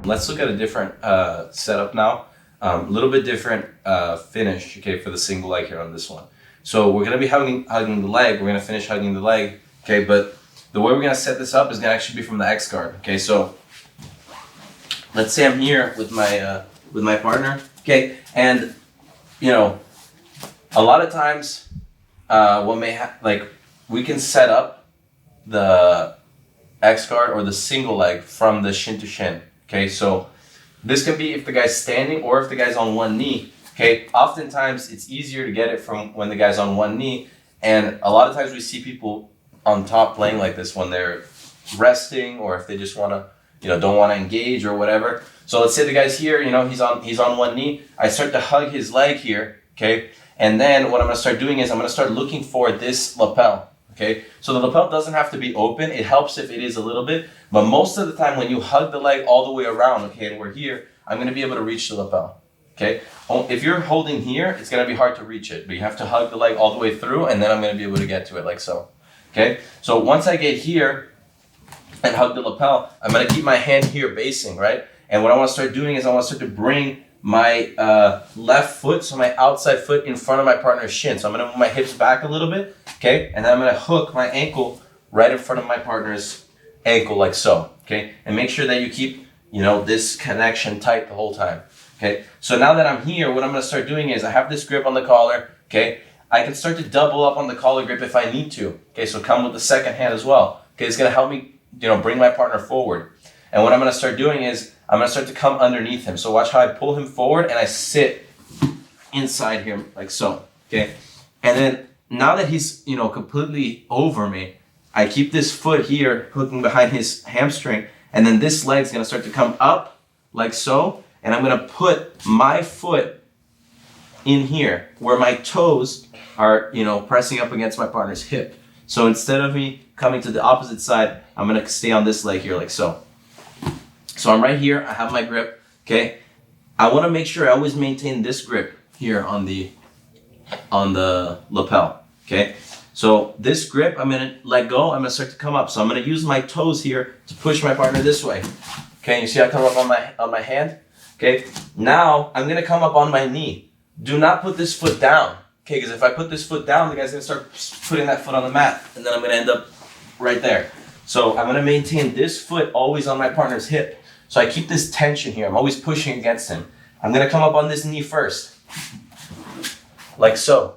Let's look at a different setup now. A little bit different finish, okay, for the single leg here on this one. So we're gonna be hugging the leg. We're gonna finish hugging the leg, okay. But the way we're gonna set this up is gonna actually be from the X guard, okay. So let's say I'm here with my partner, okay, and you know, a lot of times, we can set up the X guard or the single leg from the shin to shin, okay. So this can be if the guy's standing or if the guy's on one knee, okay. Oftentimes it's easier to get it from when the guy's on one knee, and a lot of times we see people on top playing like this when they're resting or if they just want to, don't want to engage or whatever. So let's say the guy's here, he's on one knee. I start to hug his leg here, okay? And then what I'm going to start doing is I'm going to start looking for this lapel, okay? So the lapel doesn't have to be open. It helps if it is a little bit, but most of the time when you hug the leg all the way around, okay, and we're here, I'm going to be able to reach the lapel, okay? If you're holding here, it's going to be hard to reach it, but you have to hug the leg all the way through, and then I'm going to be able to get to it like so, okay? So once I get here and hug the lapel, I'm going to keep my hand here basing, right? And what I want to start doing is I want to start to bring my left foot, so my outside foot in front of my partner's shin. So I'm going to move my hips back a little bit, okay? And then I'm going to hook my ankle right in front of my partner's ankle like so, okay? And make sure that you keep, this connection tight the whole time, okay? So now that I'm here, what I'm going to start doing is I have this grip on the collar, okay? I can start to double up on the collar grip if I need to, okay? So come with the second hand as well, okay? It's going to help me, bring my partner forward. And what I'm going to start doing is I'm going to start to come underneath him. So watch how I pull him forward and I sit inside him like so, okay? And then now that he's, completely over me, I keep this foot here hooking behind his hamstring, and then this leg's going to start to come up like so, and I'm going to put my foot in here where my toes are, pressing up against my partner's hip. So instead of me coming to the opposite side, I'm going to stay on this leg here like so. So I'm right here, I have my grip, okay? I want to make sure I always maintain this grip here on the lapel, okay? So this grip, I'm going to let go, I'm going to start to come up. So I'm going to use my toes here to push my partner this way. Okay, you see I come up on my hand? Okay, now I'm going to come up on my knee. Do not put this foot down, okay? Because if I put this foot down, the guy's going to start putting that foot on the mat, and then I'm going to end up right there. So I'm going to maintain this foot always on my partner's hip. So I keep this tension here. I'm always pushing against him. I'm going to come up on this knee first, like so.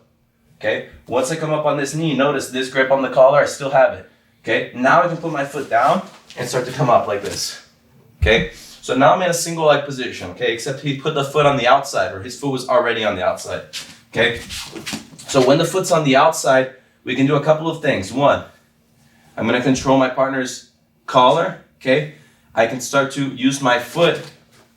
Okay, once I come up on this knee, notice this grip on the collar, I still have it. Okay, now I can put my foot down and start to come up like this. Okay, so now I'm in a single leg position, okay, except he put the foot on the outside, or his foot was already on the outside. Okay, so when the foot's on the outside, we can do a couple of things. One, I'm going to control my partner's collar, okay? I can start to use my foot,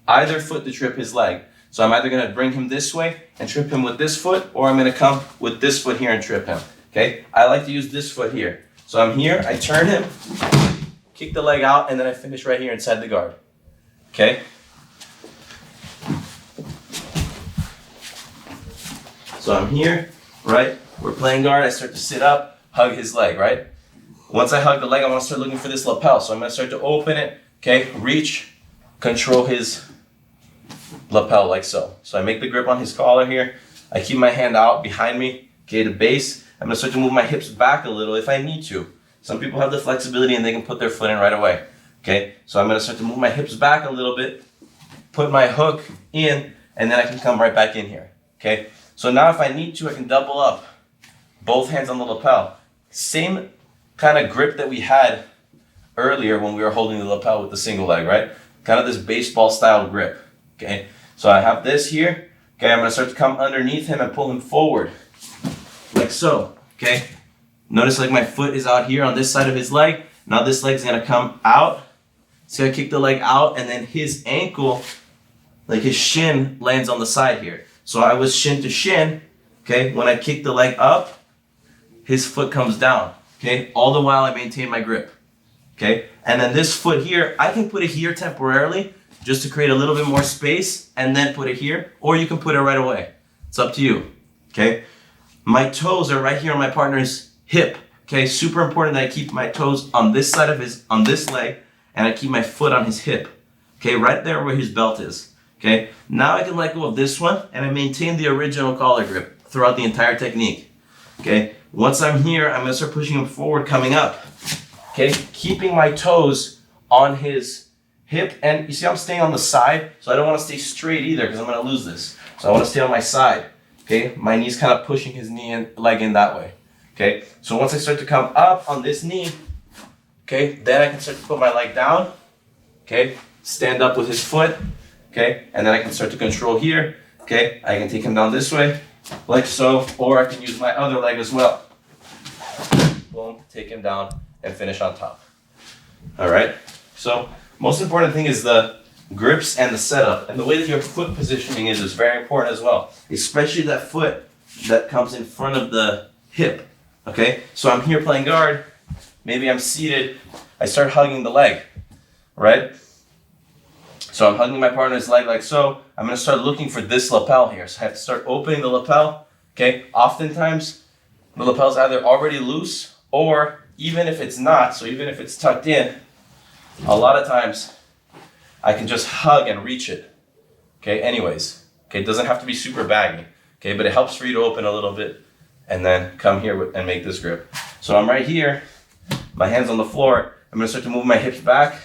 either foot to trip his leg. So I'm either going to bring him this way and trip him with this foot, or I'm going to come with this foot here and trip him, okay? I like to use this foot here. So I'm here, I turn him, kick the leg out, and then I finish right here inside the guard, okay? So I'm here, right? We're playing guard, I start to sit up, hug his leg, right? Once I hug the leg, I want to start looking for this lapel. So I'm going to start to open it, okay? Reach, control his lapel like so. So I make the grip on his collar here. I keep my hand out behind me, okay, to base. I'm going to start to move my hips back a little if I need to. Some people have the flexibility and they can put their foot in right away, okay? So I'm going to start to move my hips back a little bit, put my hook in, and then I can come right back in here, okay? So now if I need to, I can double up, both hands on the lapel. Same kind of grip that we had earlier when we were holding the lapel with the single leg, right? Kind of this baseball style grip, okay? So I have this here, okay? I'm gonna start to come underneath him and pull him forward, like so, okay? Notice like my foot is out here on this side of his leg. Now this leg's gonna come out. So I kick the leg out, and then his ankle, like his shin, lands on the side here. So I was shin to shin, okay? When I kick the leg up, his foot comes down. Okay, all the while I maintain my grip. Okay, and then this foot here, I can put it here temporarily just to create a little bit more space and then put it here, or you can put it right away. It's up to you. Okay, my toes are right here on my partner's hip. Okay, super important that I keep my toes on this side of on this leg, and I keep my foot on his hip. okay, right there where his belt is. Okay, now I can let go of this one and I maintain the original collar grip throughout the entire technique. Okay, once I'm here, I'm gonna start pushing him forward, coming up. Okay, keeping my toes on his hip, and you see I'm staying on the side, so I don't want to stay straight either because I'm gonna lose this. So I want to stay on my side. Okay, my knee's kind of pushing his knee and leg in that way. Okay, so once I start to come up on this knee, okay, then I can start to put my leg down. Okay, stand up with his foot. Okay, and then I can start to control here. Okay, I can take him down this way, like so, or I can use my other leg as well. Boom, take him down and finish on top. All right, so most important thing is the grips and the setup, and the way that your foot positioning is very important as well, especially that foot that comes in front of the hip. Okay, so I'm here playing guard, maybe I'm seated, I start hugging the leg, right? So I'm hugging my partner's leg like so. I'm gonna start looking for this lapel here. So I have to start opening the lapel, okay? Oftentimes, the lapel's either already loose or even if it's not, so even if it's tucked in, a lot of times I can just hug and reach it, okay? Anyways, okay, it doesn't have to be super baggy, okay? But it helps for you to open a little bit and then come here and make this grip. So I'm right here, my hands on the floor. I'm gonna start to move my hips back,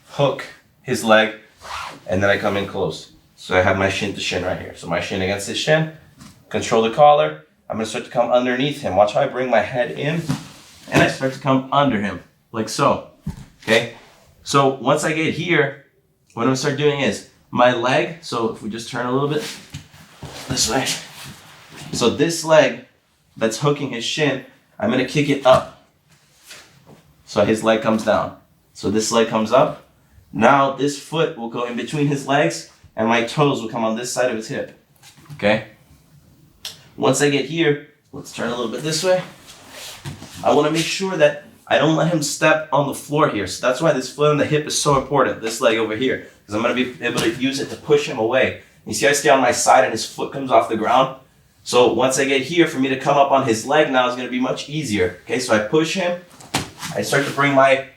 hook his leg, and then I come in close. So I have my shin to shin right here. So my shin against his shin, control the collar. I'm gonna start to come underneath him. Watch how I bring my head in and I start to come under him, like so, okay? So once I get here, what I'm gonna start doing is my leg, so if we just turn a little bit this way. So this leg that's hooking his shin, I'm gonna kick it up. So his leg comes down. So this leg comes up. Now this foot will go in between his legs and my toes will come on this side of his hip, okay? Once I get here, let's turn a little bit this way. I wanna make sure that I don't let him step on the floor here. So that's why this foot on the hip is so important, this leg over here, because I'm gonna be able to use it to push him away. You see I stay on my side and his foot comes off the ground. So once I get here, for me to come up on his leg now is gonna be much easier, okay? So I push him, I start to bring my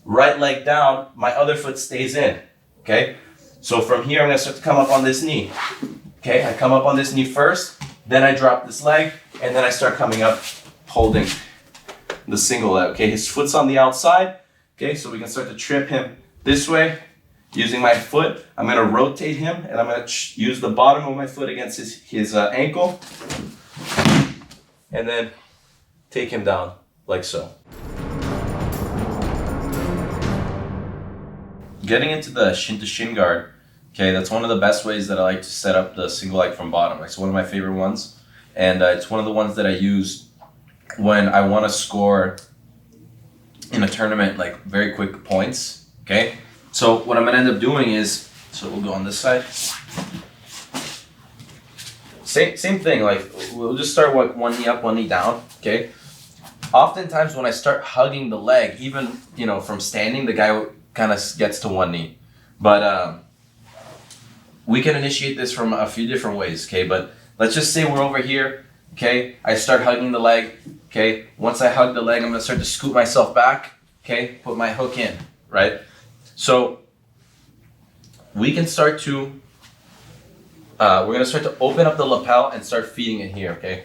right leg down, my other foot stays in, okay? So from here, I'm gonna start to come up on this knee, okay? I come up on this knee first, then I drop this leg, and then I start coming up, holding the single leg, okay? His foot's on the outside, okay? So we can start to trip him this way, using my foot. I'm gonna rotate him, and I'm gonna use the bottom of my foot against his ankle, and then take him down, like so. Getting into the shin to shin guard, okay, that's one of the best ways that I like to set up the single leg from bottom. It's one of my favorite ones, and it's one of the ones that I use when I want to score in a tournament, like very quick points, okay? So what I'm gonna end up doing is, so we'll go on this side. Same thing, like we'll just start with one knee up, one knee down, okay? Oftentimes when I start hugging the leg, even, from standing, the guy kind of gets to one knee. But we can initiate this from a few different ways, okay? But let's just say we're over here, okay? I start hugging the leg, okay? Once I hug the leg, I'm gonna start to scoot myself back, okay? Put my hook in, right? So we can start to, we're gonna start to open up the lapel and start feeding it here, okay?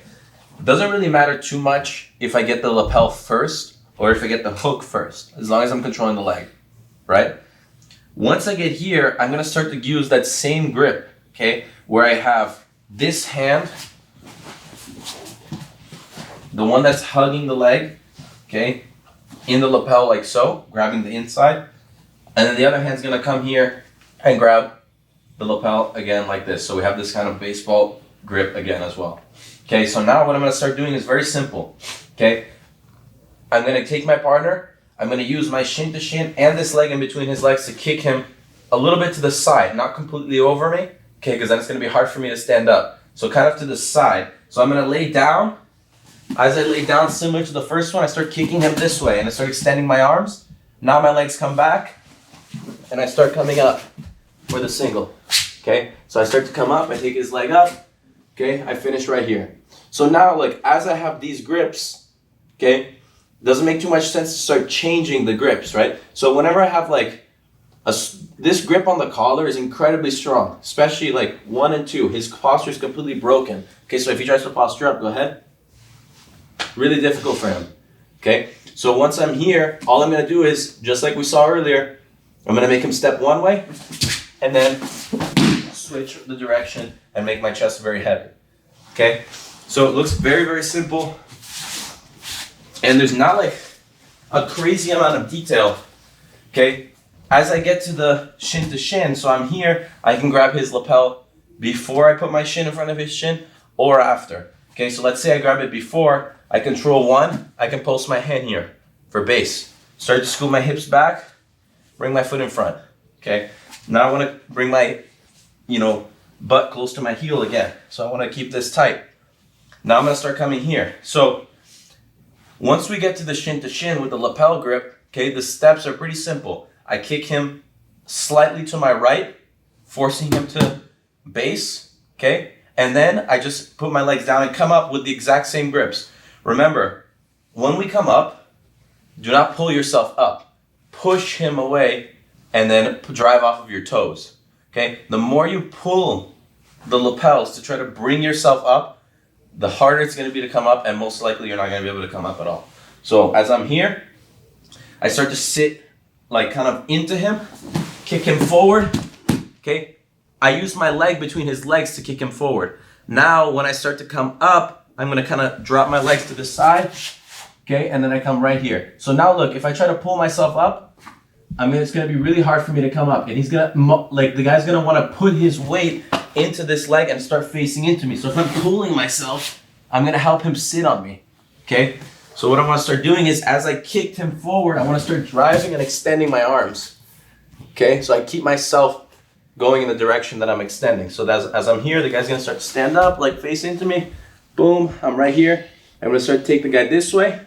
It doesn't really matter too much if I get the lapel first or if I get the hook first, as long as I'm controlling the leg, right? Once I get here, I'm gonna start to use that same grip, okay? Where I have this hand, the one that's hugging the leg, okay? In the lapel like so, grabbing the inside. And then the other hand's gonna come here and grab the lapel again like this. So we have this kind of baseball grip again as well. Okay, so now what I'm gonna start doing is very simple, okay? I'm gonna take my partner, I'm gonna use my shin to shin and this leg in between his legs to kick him a little bit to the side, not completely over me, okay, because then it's gonna be hard for me to stand up. So kind of to the side. So I'm gonna lay down. As I lay down, similar to the first one, I start kicking him this way and I start extending my arms. Now my legs come back and I start coming up for the single, okay? So I start to come up, I take his leg up, okay? I finish right here. So now, like, as I have these grips, okay, it doesn't make too much sense to start changing the grips, right? So whenever I have like a this grip on the collar is incredibly strong, especially like 1 and 2. His posture is completely broken. Okay, so if he tries to posture up, go ahead. Really difficult for him. Okay, so once I'm here, all I'm gonna do is, just like we saw earlier, I'm gonna make him step one way, and then switch the direction and make my chest very heavy. Okay, so it looks very, very simple, and there's not like a crazy amount of detail. Okay, as I get to the shin to shin, so I'm here, I can grab his lapel before I put my shin in front of his shin or after. Okay, so let's say I grab it before, I control 1, I can post my hand here for base. Start to scoot my hips back, bring my foot in front. Okay, now I want to bring my, butt close to my heel again. So I want to keep this tight. Now I'm going to start coming here. So once we get to the shin to shin with the lapel grip, okay, the steps are pretty simple. I kick him slightly to my right, forcing him to base, okay? And then I just put my legs down and come up with the exact same grips. Remember, when we come up, do not pull yourself up. Push him away and then drive off of your toes, okay? The more you pull the lapels to try to bring yourself up, the harder it's gonna be to come up, and most likely you're not gonna be able to come up at all. So as I'm here, I start to sit like kind of into him, kick him forward, okay? I use my leg between his legs to kick him forward. Now, when I start to come up, I'm gonna kind of drop my legs to the side, okay? And then I come right here. So now look, if I try to pull myself up, it's gonna be really hard for me to come up. And he's gonna, the guy's gonna wanna put his weight into this leg and start facing into me. So if I'm pulling myself, I'm gonna help him sit on me, okay? So what I wanna start doing is, as I kicked him forward, I wanna start driving and extending my arms, okay? So I keep myself going in the direction that I'm extending. So as I'm here, the guy's gonna start to stand up, like face into me. Boom, I'm right here. I'm gonna start to take the guy this way.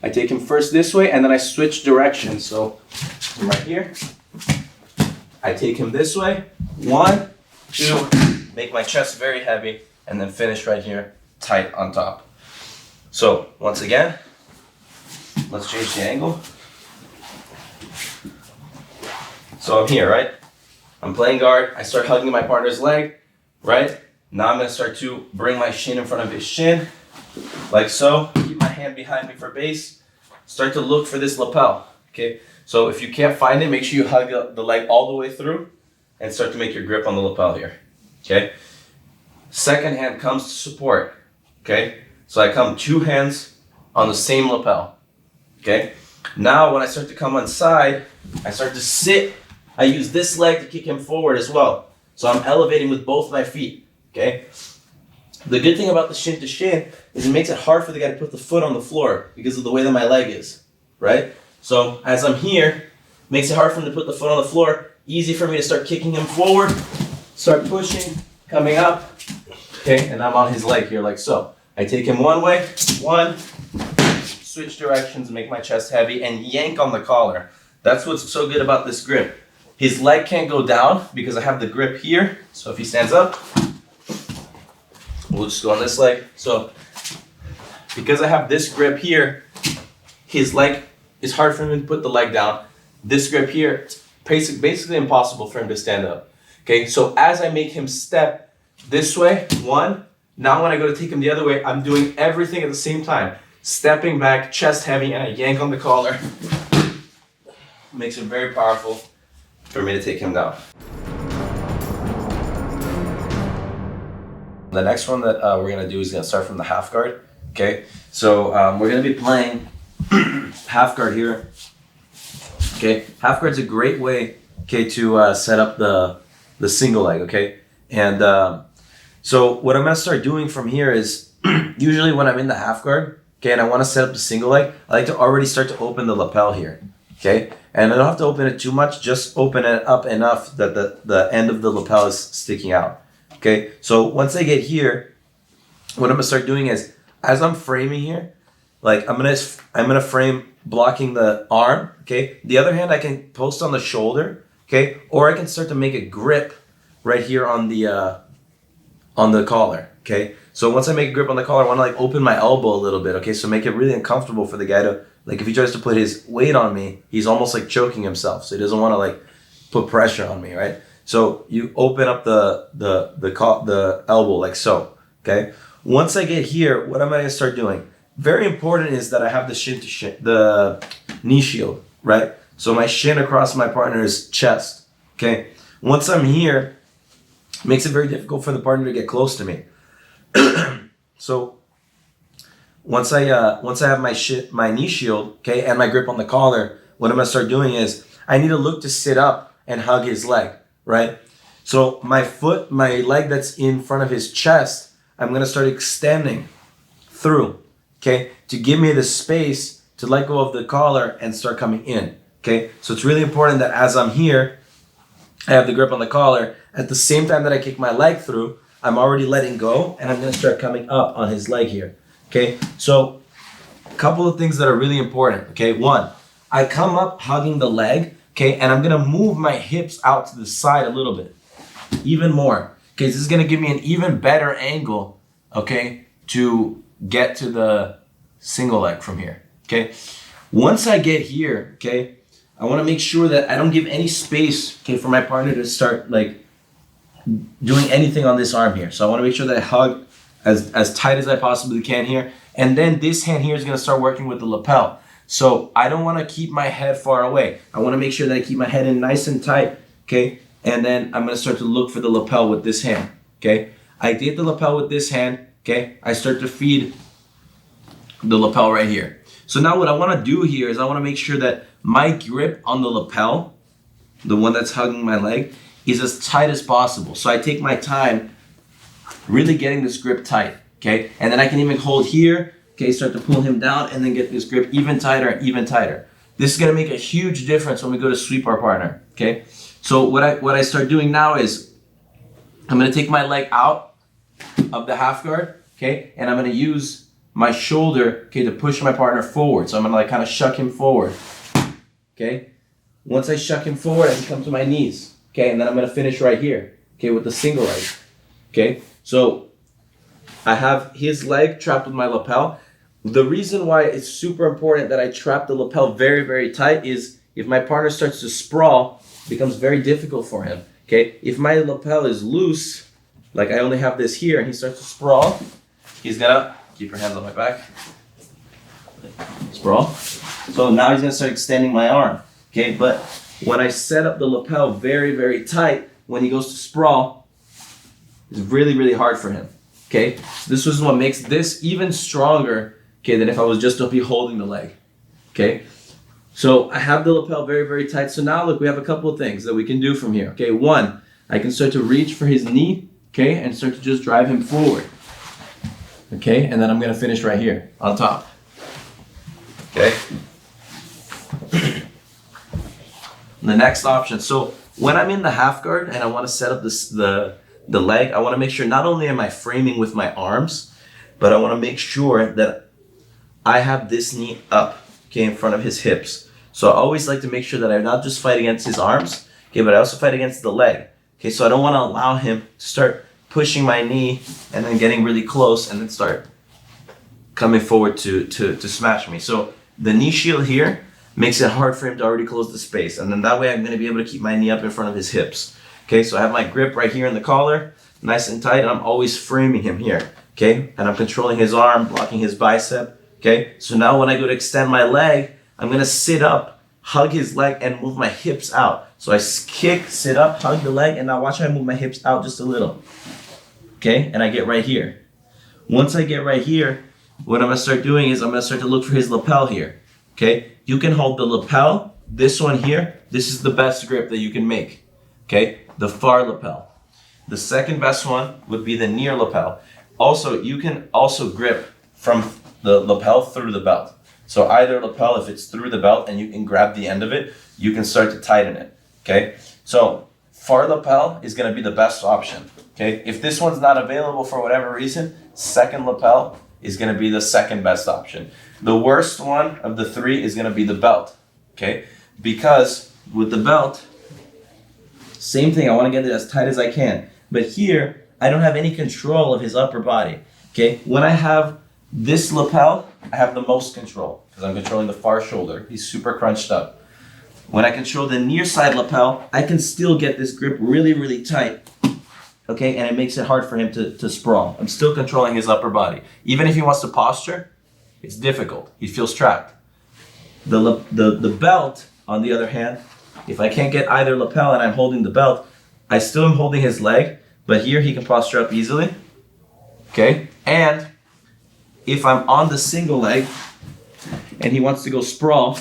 I take him first this way, and then I switch directions. So I'm right here. I take him this way. 1, 2, make my chest very heavy, and then finish right here, tight on top. So once again, let's change the angle. So I'm here, right? I'm playing guard. I start hugging my partner's leg, right? Now I'm gonna start to bring my shin in front of his shin, like so. Keep my hand behind me for base. Start to look for this lapel, okay? So if you can't find it, make sure you hug the leg all the way through and start to make your grip on the lapel here, okay? Second hand comes to support, okay? So I come 2 hands on the same lapel, okay? Now when I start to come on side, I start to sit. I use this leg to kick him forward as well. So I'm elevating with both my feet, okay? The good thing about the shin to shin is it makes it hard for the guy to put the foot on the floor because of the way that my leg is, right? So as I'm here, makes it hard for him to put the foot on the floor, easy for me to start kicking him forward, start pushing, coming up, okay? And I'm on his leg here like so. I take him one way, 1, switch directions, make my chest heavy, and yank on the collar. That's what's so good about this grip. His leg can't go down because I have the grip here. So if he stands up, we'll just go on this leg. So because I have this grip here, his leg, it's hard for him to put the leg down. This grip here, it's basically impossible for him to stand up. Okay, so as I make him step this way, 1, now when I go to take him the other way, I'm doing everything at the same time. Stepping back, chest heavy, and I yank on the collar. Makes it very powerful for me to take him down. The next one that we're gonna do is gonna start from the half guard. Okay, so we're gonna be playing half guard here. Okay, half guard's a great way, okay, to set up the single leg. Okay, and so what I'm gonna start doing from here is usually when I'm in the half guard, okay, and I want to set up the single leg, I like to already start to open the lapel here. Okay, and I don't have to open it too much, just open it up enough that the end of the lapel is sticking out. Okay, so once I get here, what I'm gonna start doing is, as I'm framing here, like I'm gonna frame blocking the arm, okay? The other hand I can post on the shoulder, okay? Or I can start to make a grip right here on the collar, okay? So once I make a grip on the collar, I wanna like open my elbow a little bit, okay? So make it really uncomfortable for the guy to, like if he tries to put his weight on me, he's almost like choking himself. So he doesn't wanna like put pressure on me, right? So you open up the elbow like so, okay? Once I get here, what am I gonna start doing? Very important is that I have the shin to shin, the knee shield, right? So my shin across my partner's chest, okay? Once I'm here, it makes it very difficult for the partner to get close to me. So once I have my knee shield, okay, and my grip on the collar, what I'm gonna start doing is I need to look to sit up and hug his leg, right? So my leg that's in front of his chest, I'm gonna start extending through, okay, to give me the space to let go of the collar and start coming in, okay? So it's really important that as I'm here, I have the grip on the collar. At the same time that I kick my leg through, I'm already letting go and I'm gonna start coming up on his leg here. Okay, so a couple of things that are really important. Okay, one, I come up hugging the leg, okay, and I'm gonna move my hips out to the side a little bit, even more. Okay, this is gonna give me an even better angle, okay, to get to the single leg from here. Okay, once I get here, okay, I wanna make sure that I don't give any space, okay, for my partner to start like doing anything on this arm here. So I wanna make sure that I hug as tight as I possibly can here. And then this hand here is gonna start working with the lapel. So I don't wanna keep my head far away. I wanna make sure that I keep my head in nice and tight, okay? And then I'm gonna start to look for the lapel with this hand, okay? I did the lapel with this hand, okay? I start to feed the lapel right here. So now what I wanna do here is I wanna make sure that my grip on the lapel, the one that's hugging my leg, is as tight as possible. So I take my time really getting this grip tight, okay? And then I can even hold here, okay, start to pull him down and then get this grip even tighter and even tighter. This is gonna make a huge difference when we go to sweep our partner, okay? So what I start doing now is I'm gonna take my leg out of the half guard, okay? And I'm gonna use my shoulder, okay, to push my partner forward. So I'm gonna like kind of shuck him forward, okay? Once I shuck him forward, I can come to my knees, okay? And then I'm gonna finish right here, okay, with the single leg, okay? So I have his leg trapped with my lapel. The reason why it's super important that I trap the lapel very, very tight is if my partner starts to sprawl, it becomes very difficult for him, okay? If my lapel is loose, like I only have this here, and he starts to sprawl, he's gonna, keep your hands on my back, sprawl. So now he's gonna start extending my arm, okay? But when I set up the lapel very, very tight, when he goes to sprawl, it's really, really hard for him, okay? So this is what makes this even stronger, okay, than if I was just to be holding the leg, okay? So I have the lapel very, very tight. So now look, we have a couple of things that we can do from here, okay? One, I can start to reach for his knee, okay, and start to just drive him forward, okay? And then I'm gonna finish right here on top, okay? The next option, so when I'm in the half guard and I wanna set up the leg, I want to make sure not only am I framing with my arms, but I want to make sure that I have this knee up, okay, in front of his hips. So I always like to make sure that I not just fight against his arms, okay, but I also fight against the leg, okay? So I don't want to allow him to start pushing my knee and then getting really close and then start coming forward to smash me. So the knee shield here makes it hard for him to already close the space, and then that way I'm going to be able to keep my knee up in front of his hips. Okay, so I have my grip right here in the collar, nice and tight, and I'm always framing him here, okay? And I'm controlling his arm, blocking his bicep, okay? So now when I go to extend my leg, I'm gonna sit up, hug his leg, and move my hips out. So I kick, sit up, hug the leg, and now watch how I move my hips out just a little, okay? And I get right here. Once I get right here, what I'm gonna start doing is I'm gonna start to look for his lapel here, okay? You can hold the lapel, this one here, this is the best grip that you can make, okay? The far lapel. The second best one would be the near lapel. Also, you can also grip from the lapel through the belt. So either lapel, if it's through the belt and you can grab the end of it, you can start to tighten it, okay? So far lapel is gonna be the best option, okay? If this one's not available for whatever reason, second lapel is gonna be the second best option. The worst one of the three is gonna be the belt, okay? Because with the belt, same thing, I want to get it as tight as I can. But here, I don't have any control of his upper body, okay? When I have this lapel, I have the most control because I'm controlling the far shoulder. He's super crunched up. When I control the near side lapel, I can still get this grip really, really tight. Okay, and it makes it hard for him to sprawl. I'm still controlling his upper body. Even if he wants to posture, it's difficult. He feels trapped. The belt, on the other hand, if I can't get either lapel and I'm holding the belt, I still am holding his leg, but here he can posture up easily. Okay, and if I'm on the single leg and he wants to go sprawl,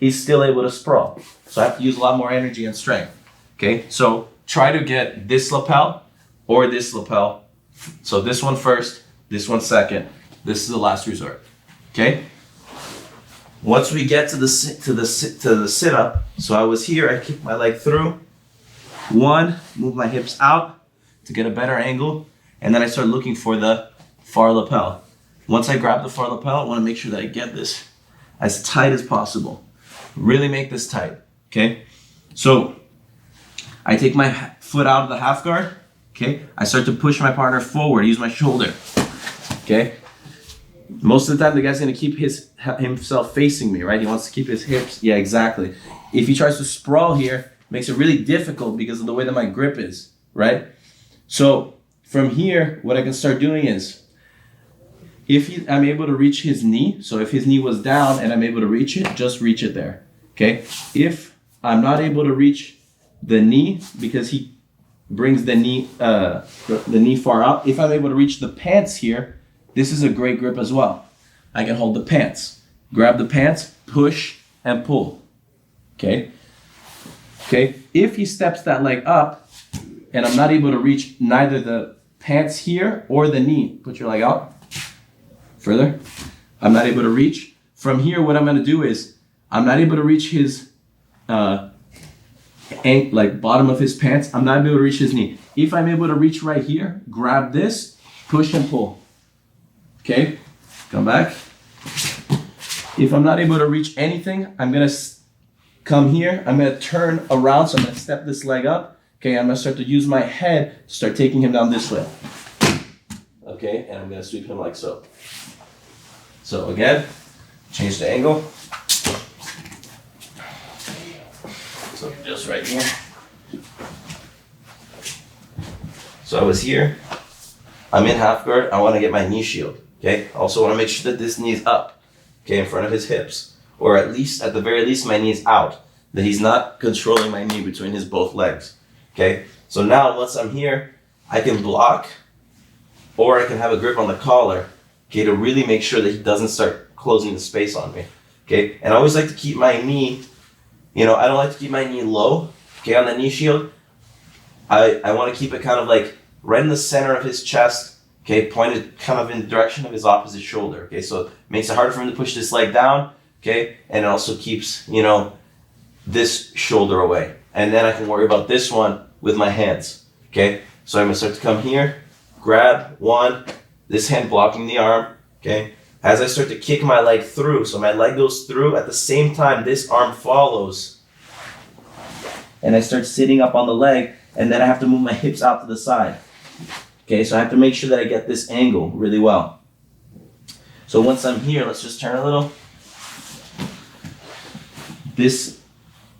he's still able to sprawl. So I have to use a lot more energy and strength. Okay, so try to get this lapel or this lapel. So this one first, this one second. This is the last resort. Okay. Once we get to the sit up, so I was here. I kick my leg through. One, move my hips out to get a better angle, and then I start looking for the far lapel. Once I grab the far lapel, I want to make sure that I get this as tight as possible. Really make this tight. Okay. So I take my foot out of the half guard. Okay. I start to push my partner forward. Use my shoulder. Okay. Most of the time, the guy's going to keep himself facing me, right? He wants to keep his hips. Yeah, exactly. If he tries to sprawl here, it makes it really difficult because of the way that my grip is, right? So from here, what I can start doing is, if I'm able to reach his knee, so if his knee was down and I'm able to reach it, just reach it there, okay? If I'm not able to reach the knee because he brings the knee far out, if I'm able to reach the pants here, this is a great grip as well. I can hold the pants, grab the pants, push and pull, okay? Okay, if he steps that leg up and I'm not able to reach neither the pants here or the knee, put your leg out further. I'm not able to reach. From here, what I'm gonna do is, I'm not able to reach his bottom of his pants. I'm not able to reach his knee. If I'm able to reach right here, grab this, push and pull. Okay, come back. If I'm not able to reach anything, I'm gonna come here. I'm gonna turn around, so I'm gonna step this leg up. Okay, I'm gonna start to use my head to start taking him down this way. Okay, and I'm gonna sweep him like so. So again, change the angle. So just right here. So I was here. I'm in half guard. I want to get my knee shield. Okay. Also want to make sure that this knee is up. Okay, in front of his hips, or at the very least, my knee is out. That he's not controlling my knee between his both legs. Okay. So now once I'm here, I can block, or I can have a grip on the collar. Okay, to really make sure that he doesn't start closing the space on me. Okay, and I always like to keep my knee, I don't like to keep my knee low, okay, on the knee shield. I want to keep it kind of like right in the center of his chest, okay, pointed kind of in the direction of his opposite shoulder, okay, so it makes it harder for him to push this leg down, okay, and it also keeps, this shoulder away. And then I can worry about this one with my hands, okay, so I'm going to start to come here, grab one, this hand blocking the arm, okay? As I start to kick my leg through, so my leg goes through, at the same time this arm follows. And I start sitting up on the leg, and then I have to move my hips out to the side. Okay, so I have to make sure that I get this angle really well. So once I'm here, let's just turn a little.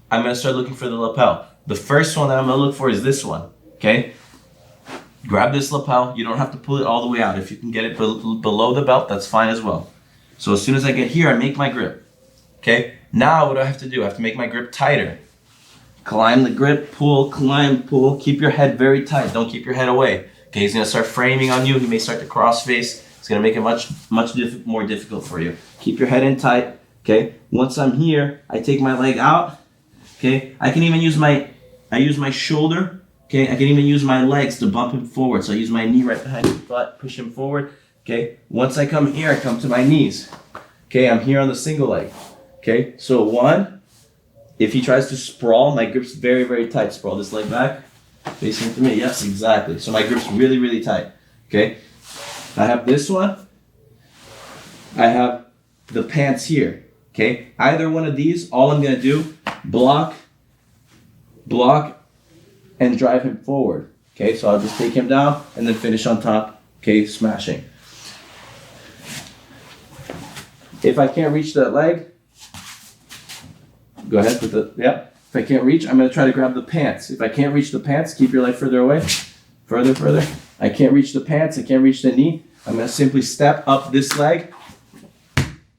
I'm gonna start looking for the lapel. The first one that I'm gonna look for is this one, okay? Grab this lapel. You don't have to pull it all the way out. If you can get it below the belt, that's fine as well. So as soon as I get here, I make my grip. Okay? Now what do I have to do? I have to make my grip tighter. Climb the grip, pull, climb, pull. Keep your head very tight. Don't keep your head away. Okay, he's gonna start framing on you. He may start to cross face. It's gonna make it much more difficult for you. Keep your head in tight. Okay? Once I'm here, I take my leg out. Okay? I can even use my shoulder. Okay, I can even use my legs to bump him forward. So I use my knee right behind his butt, push him forward. Okay, once I come here, I come to my knees. Okay, I'm here on the single leg. Okay, so one, if he tries to sprawl, my grip's very, very tight. Sprawl this leg back, facing to me. Yes, exactly. So my grip's really, really tight. Okay, I have this one. I have the pants here. Okay, either one of these, all I'm gonna do, block, and drive him forward. Okay, so I'll just take him down and then finish on top. Okay, smashing. If I can't reach that leg, Go ahead, put the, yeah. If I can't reach, I'm gonna try to grab the pants. If I can't reach the pants, keep your leg further away. Further. I can't reach the pants, I can't reach the knee. I'm gonna simply step up this leg.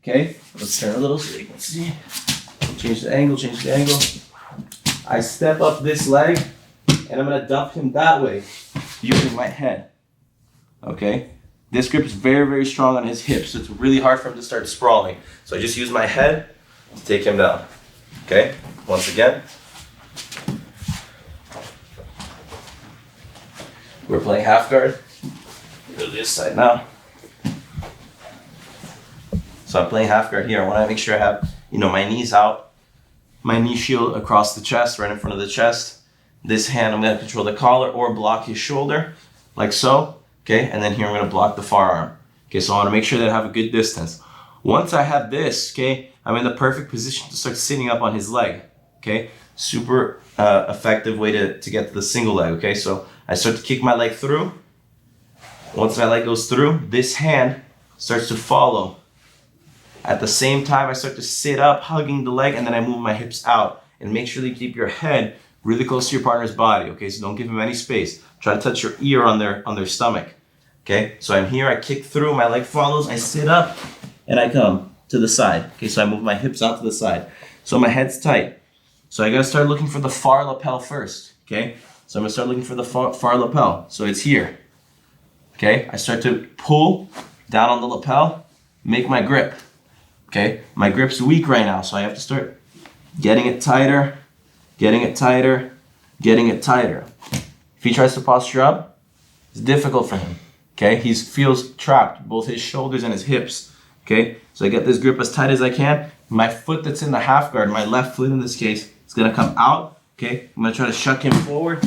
Okay, let's turn a little so you can see. Change the angle. I step up this leg, and I'm gonna dump him that way, using my head. Okay? This grip is very, very strong on his hips, so it's really hard for him to start sprawling. So I just use my head to take him down. Okay? Once again. We're playing half guard. Go to this side now. So I'm playing half guard here. I want to make sure I have, my knees out, my knee shield across the chest, right in front of the chest. This hand, I'm going to control the collar or block his shoulder, like so. Okay, and then here I'm going to block the forearm. Okay, so I want to make sure that I have a good distance. Once I have this, okay, I'm in the perfect position to start sitting up on his leg. Okay, super effective way to get to the single leg. Okay, so I start to kick my leg through. Once my leg goes through, this hand starts to follow. At the same time, I start to sit up, hugging the leg, and then I move my hips out. And make sure that you keep your head really close to your partner's body, okay? So don't give him any space. Try to touch your ear on their stomach, okay? So I'm here, I kick through, my leg follows, I sit up, and I come to the side. Okay, so I move my hips out to the side. So my head's tight. So I gotta start looking for the far lapel first, okay? So I'm gonna start looking for the far lapel. So it's here, okay? I start to pull down on the lapel, make my grip. Okay, my grip's weak right now, so I have to start getting it tighter. If he tries to posture up, it's difficult for him. Okay, he feels trapped, both his shoulders and his hips. Okay, so I get this grip as tight as I can. My foot that's in the half guard, my left foot in this case, is gonna come out. Okay, I'm gonna try to shuck him forward.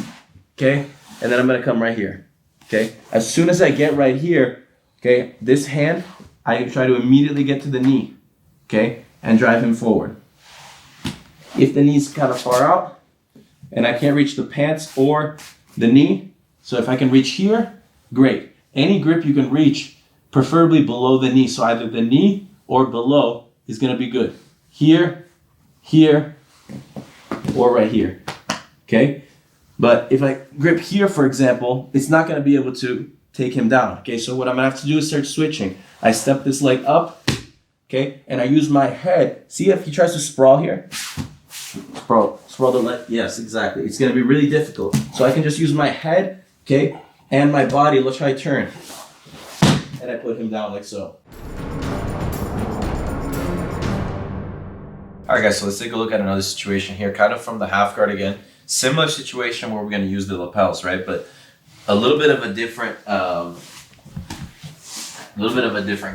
Okay, and then I'm gonna come right here. Okay, as soon as I get right here, okay, this hand, I try to immediately get to the knee. Okay, and drive him forward. If the knee's kind of far out and I can't reach the pants or the knee, so if I can reach here, great. Any grip you can reach, preferably below the knee, so either the knee or below is gonna be good. Here, or right here, okay? But if I grip here, for example, it's not gonna be able to take him down, okay? So what I'm gonna have to do is start switching. I step this leg up, okay, and I use my head. See if he tries to sprawl here? Sprawl the leg. Yes, exactly. It's gonna be really difficult. So I can just use my head, okay, and my body. Let's try turn. And I put him down like so. All right, guys, so let's take a look at another situation here, kind of from the half guard again. Similar situation where we're gonna use the lapels, right? But a little bit of a different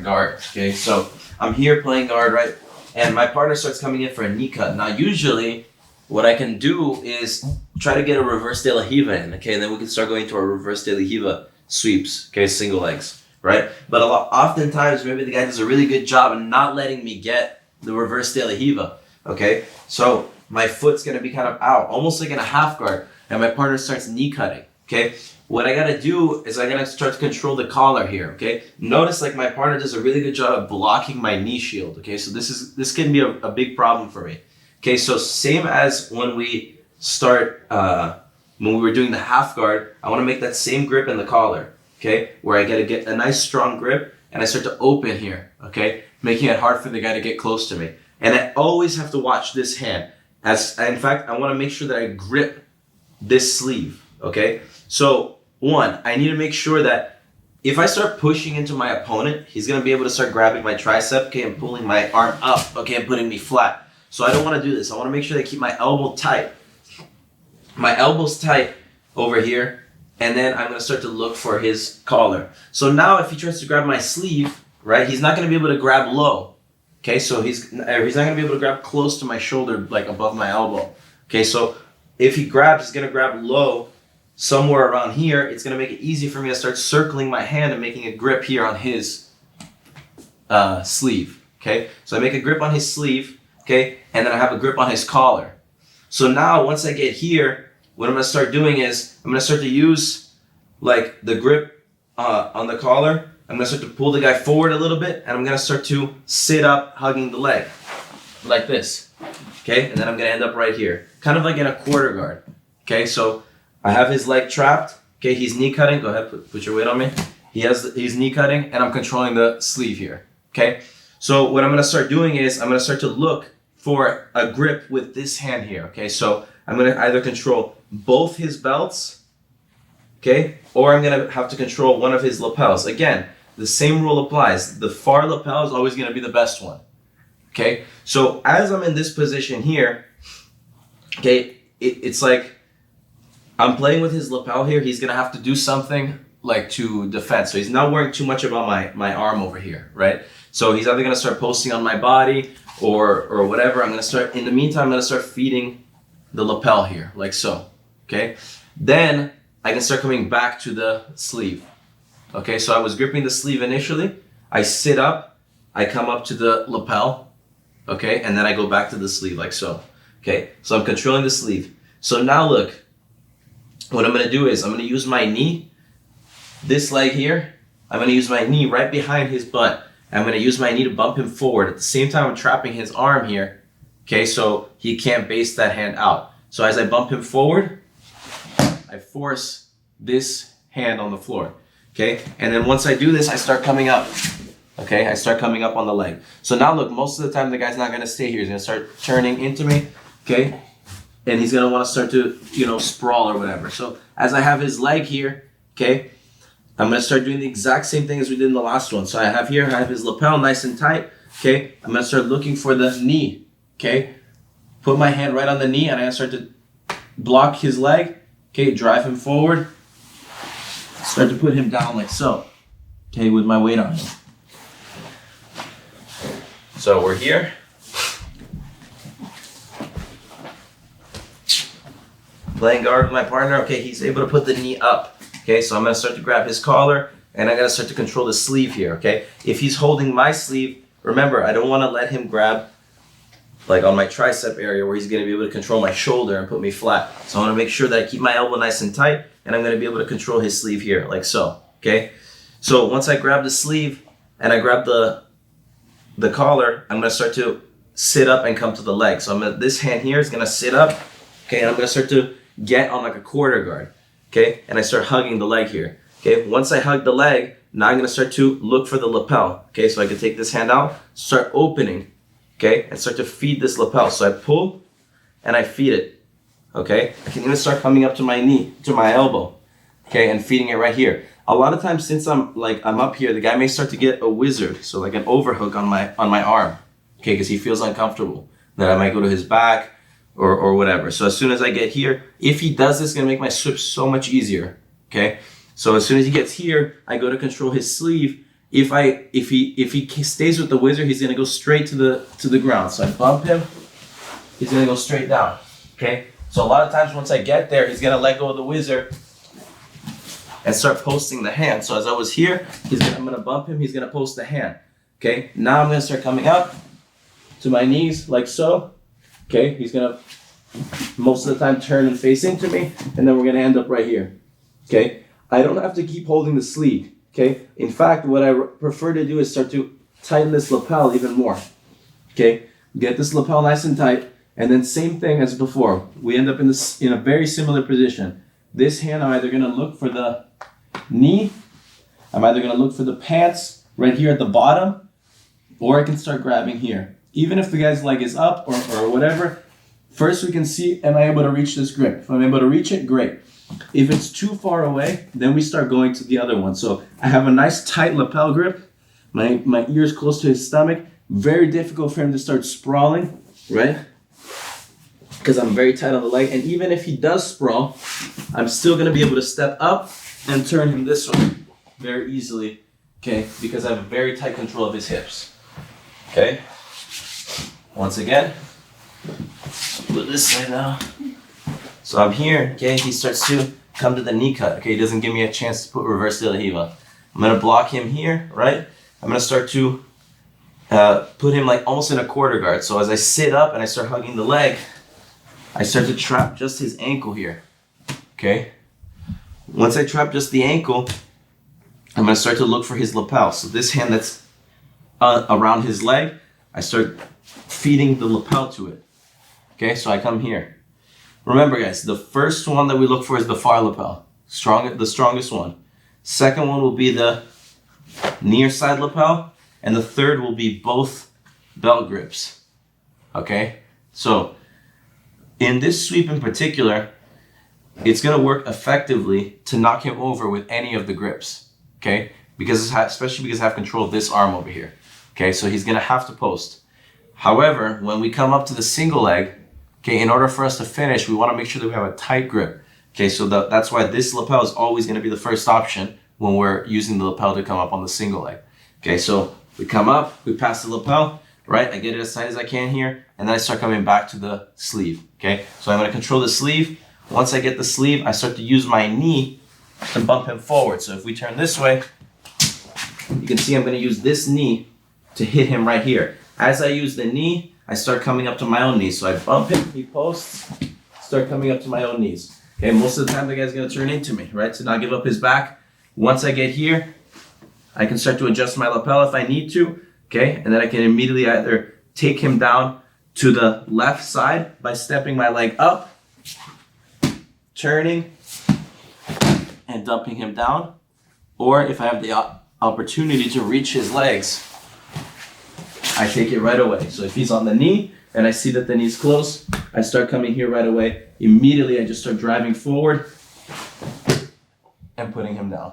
guard, okay? So I'm here playing guard, right? And my partner starts coming in for a knee cut. Now, usually, what I can do is try to get a reverse de la Riva in, okay? And then we can start going to our reverse de la Riva sweeps, okay? Single legs, right? But oftentimes, maybe the guy does a really good job in not letting me get the reverse de la Riva, okay? So my foot's gonna be kind of out, almost like in a half guard, and my partner starts knee cutting, okay? What I gotta do is I gotta start to control the collar here, okay? Notice like my partner does a really good job of blocking my knee shield, okay? So this can be a big problem for me. Okay, so same as when we start, when we were doing the half guard, I wanna make that same grip in the collar, okay? Where I gotta get a nice strong grip and I start to open here, okay? Making it hard for the guy to get close to me. And I always have to watch this hand. In fact, I wanna make sure that I grip this sleeve, okay? So, one, I need to make sure that if I start pushing into my opponent, he's going to be able to start grabbing my tricep, okay, and pulling my arm up, okay, and putting me flat. So I don't want to do this. I want to make sure that I keep my elbow tight. My elbow's tight over here, and then I'm going to start to look for his collar. So now if he tries to grab my sleeve, right, he's not going to be able to grab low, okay, so he's not going to be able to grab close to my shoulder, like above my elbow, okay, so if he grabs, he's going to grab low, somewhere around here. It's going to make it easy for me to start circling my hand and making a grip here on his sleeve, okay? So I make a grip on his sleeve, okay? And then I have a grip on his collar. So now once I get here, what I'm going to start doing is I'm going to start to use like the grip on the collar. I'm going to start to pull the guy forward a little bit, and I'm going to start to sit up hugging the leg, like this, okay? And then I'm gonna end up right here, kind of like in a quarter guard, okay? So I have his leg trapped, okay? He's knee cutting. Go ahead, put your weight on me. He's knee cutting, and I'm controlling the sleeve here, okay? So what I'm gonna start doing is I'm gonna start to look for a grip with this hand here, okay? So I'm gonna either control both his belts, okay? Or I'm gonna have to control one of his lapels. Again, the same rule applies. The far lapel is always gonna be the best one, okay? So as I'm in this position here, okay, it's like I'm playing with his lapel here. He's gonna have to do something like to defend. So he's not worrying too much about my arm over here, right? So he's either gonna start posting on my body or whatever. I'm gonna start, in the meantime, I'm gonna start feeding the lapel here, like so, okay? Then I can start coming back to the sleeve. Okay, so I was gripping the sleeve initially. I sit up, I come up to the lapel, okay? And then I go back to the sleeve like so, okay? So I'm controlling the sleeve. So now look, what I'm gonna do is I'm gonna use my knee, this leg here, I'm gonna use my knee right behind his butt. I'm gonna use my knee to bump him forward. At the same time, I'm trapping his arm here, okay? So he can't base that hand out. So as I bump him forward, I force this hand on the floor. Okay, and then once I do this, I start coming up. Okay, I start coming up on the leg. So now look, most of the time the guy's not gonna stay here. He's gonna start turning into me, okay? And he's gonna wanna start to, sprawl or whatever. So as I have his leg here, okay, I'm gonna start doing the exact same thing as we did in the last one. So I have his lapel nice and tight, okay? I'm gonna start looking for the knee, okay? Put my hand right on the knee and I'm gonna start to block his leg, okay, drive him forward. Start to put him down like so, okay, with my weight on him. So we're here. Playing guard with my partner, okay, he's able to put the knee up. Okay, so I'm gonna start to grab his collar and I'm gonna start to control the sleeve here, okay? If he's holding my sleeve, remember, I don't wanna let him grab like on my tricep area where he's gonna be able to control my shoulder and put me flat. So I wanna make sure that I keep my elbow nice and tight and I'm gonna be able to control his sleeve here, like so, okay? So once I grab the sleeve and I grab the collar, I'm gonna start to sit up and come to the leg. So this hand here is gonna sit up, okay? And I'm gonna start to get on like a quarter guard, okay? And I start hugging the leg here, okay? Once I hug the leg, now I'm gonna start to look for the lapel, okay? So I can take this hand out, start opening, okay? And start to feed this lapel. So I pull and I feed it, okay? I can even start coming up to my knee, to my elbow, okay? And feeding it right here. A lot of times since I'm up here, the guy may start to get a wizard, so like an overhook on my arm, okay? Because he feels uncomfortable. Then I might go to his back or whatever. So as soon as I get here, if he does this, it's gonna make my switch so much easier, okay? So as soon as he gets here, I go to control his sleeve. If he stays with the wizard, he's gonna go straight to the ground. So I bump him, he's gonna go straight down, okay? So a lot of times once I get there, he's gonna let go of the wizard and start posting the hand. So as I was here, I'm gonna bump him, he's gonna post the hand, okay? Now I'm gonna start coming up to my knees like so, okay? He's gonna most of the time turn and face into me, and then we're gonna end up right here, okay? I don't have to keep holding the sleeve, okay? In fact, what I prefer to do is start to tighten this lapel even more, okay? Get this lapel nice and tight, and then same thing as before. We end up in a very similar position. This hand, I'm either gonna look for the knee, I'm either gonna look for the pants right here at the bottom, or I can start grabbing here. Even if the guy's leg is up or whatever, first we can see, am I able to reach this grip? If I'm able to reach it, great. If it's too far away, then we start going to the other one. So I have a nice tight lapel grip. My ear is close to his stomach. Very difficult for him to start sprawling, right? Because I'm very tight on the leg. And even if he does sprawl, I'm still gonna be able to step up and turn him this way very easily, okay? Because I have a very tight control of his hips, okay? Once again, put this side now. So I'm here, okay? He starts to come to the knee cut, okay? He doesn't give me a chance to put reverse de la Hiva. I'm gonna block him here, right? I'm gonna start to put him like almost in a quarter guard. So as I sit up and I start hugging the leg, I start to trap just his ankle here, okay? Once I trap just the ankle, I'm gonna start to look for his lapel. So this hand that's around his leg, I start feeding the lapel to it. Okay, so I come here. Remember guys, the first one that we look for is the far lapel, the strongest one. Second one will be the near side lapel, and the third will be both belt grips. Okay, so in this sweep in particular, it's gonna work effectively to knock him over with any of the grips. Okay, especially because I have control of this arm over here. Okay, so he's gonna have to post. However, when we come up to the single leg, okay, in order for us to finish, we want to make sure that we have a tight grip. Okay, so that's why this lapel is always going to be the first option when we're using the lapel to come up on the single leg. Okay, so we come up, we pass the lapel, right? I get it as tight as I can here, and then I start coming back to the sleeve. Okay, so I'm going to control the sleeve. Once I get the sleeve, I start to use my knee to bump him forward. So if we turn this way, you can see I'm going to use this knee to hit him right here. As I use the knee, I start coming up to my own knees. So I bump him, he posts, start coming up to my own knees. Okay, most of the time the guy's gonna turn into me, right? To not give up his back. Once I get here, I can start to adjust my lapel if I need to, okay? And then I can immediately either take him down to the left side by stepping my leg up, turning, and dumping him down. Or if I have the opportunity to reach his legs, I take it right away. So if he's on the knee and I see that the knee's close, I start coming here right away. Immediately, I just start driving forward and putting him down.